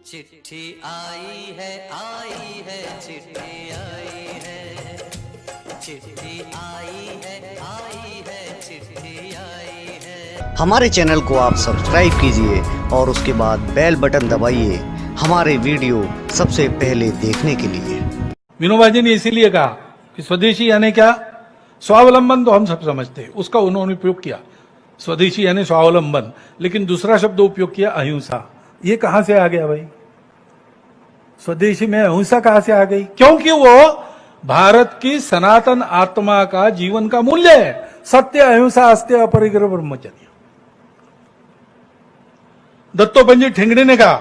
चिट्ठी आई है चिट्ठी आई है, चिट्ठी आई है चिट्ठी आई है। हमारे चैनल को आप सब्सक्राइब कीजिए और उसके बाद बेल बटन दबाइए हमारे वीडियो सबसे पहले देखने के लिए। विनोबा जी ने इसीलिए कहा कि स्वदेशी यानी क्या, स्वावलंबन तो हम सब समझते हैं, उसका उन्होंने उपयोग किया स्वदेशी यानी स्वावलंबन, लेकिन दूसरा शब्द उपयोग किया अहिंसा। ये कहां से आ गया भाई? स्वदेशी में अहिंसा कहां से आ गई? क्योंकि वो भारत की सनातन आत्मा का जीवन का मूल्य है। सत्य अहिंसा अस्त्य अपरिग्रह ब्रह्मचर्य। दत्तोपंत ठेंगड़ी ने कहा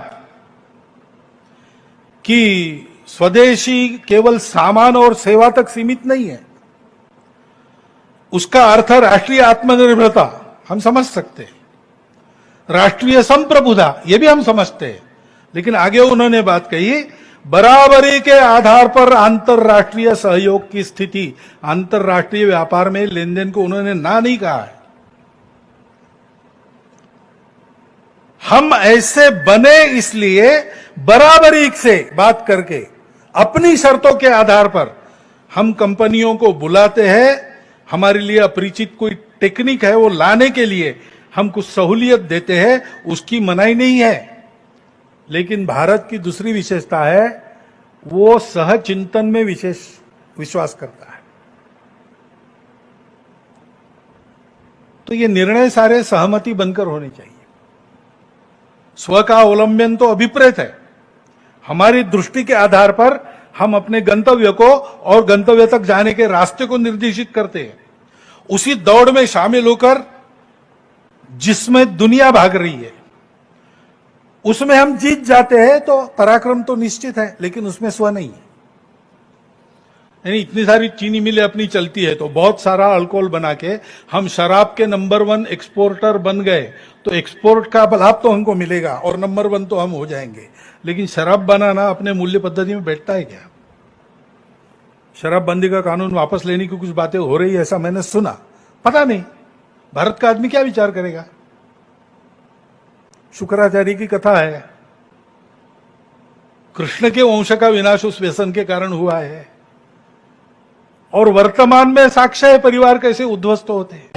कि स्वदेशी केवल सामान और सेवा तक सीमित नहीं है, उसका अर्थ राष्ट्रीय आत्मनिर्भरता हम समझ सकते हैं, राष्ट्रीय संप्रभुता ये भी हम समझते हैं, लेकिन आगे उन्होंने बात कही बराबरी के आधार पर अंतरराष्ट्रीय सहयोग की स्थिति। अंतरराष्ट्रीय व्यापार में लेन देन को उन्होंने ना नहीं कहा है। हम ऐसे बने इसलिए बराबरी से बात करके अपनी शर्तों के आधार पर हम कंपनियों को बुलाते हैं। हमारे लिए अपरिचित कोई टेक्निक है वो लाने के लिए हम कुछ सहूलियत देते हैं, उसकी मनाही नहीं है। लेकिन भारत की दूसरी विशेषता है वो सहचिंतन में विशेष विश्वास करता है। तो ये निर्णय सारे सहमति बनकर होने चाहिए। स्व का अवलंबन तो अभिप्रेत है। हमारी दृष्टि के आधार पर हम अपने गंतव्य को और गंतव्य तक जाने के रास्ते को निर्देशित करते हैं। उसी दौड़ में शामिल होकर जिसमें दुनिया भाग रही है उसमें हम जीत जाते हैं तो पराक्रम तो निश्चित है, लेकिन उसमें स्व नहीं है। यानी इतनी सारी चीनी मिलें अपनी चलती है तो बहुत सारा अल्कोहल बना के हम शराब के नंबर 1 एक्सपोर्टर बन गए तो एक्सपोर्ट का लाभ तो हमको मिलेगा और नंबर 1 तो हम हो जाएंगे। लेकिन शराब बनाना अपने मूल्य पद्धति में बैठता है क्या? शराबबंदी का कानून वापस लेने की कुछ बातें हो रही है ऐसा मैंने सुना, पता नहीं भारत का आदमी क्या विचार करेगा। शुक्राचार्य की कथा है, कृष्ण के वंश का विनाश उस व्यसन के कारण हुआ है और वर्तमान में साक्ष्य है परिवार कैसे उद्ध्वस्त होते हैं।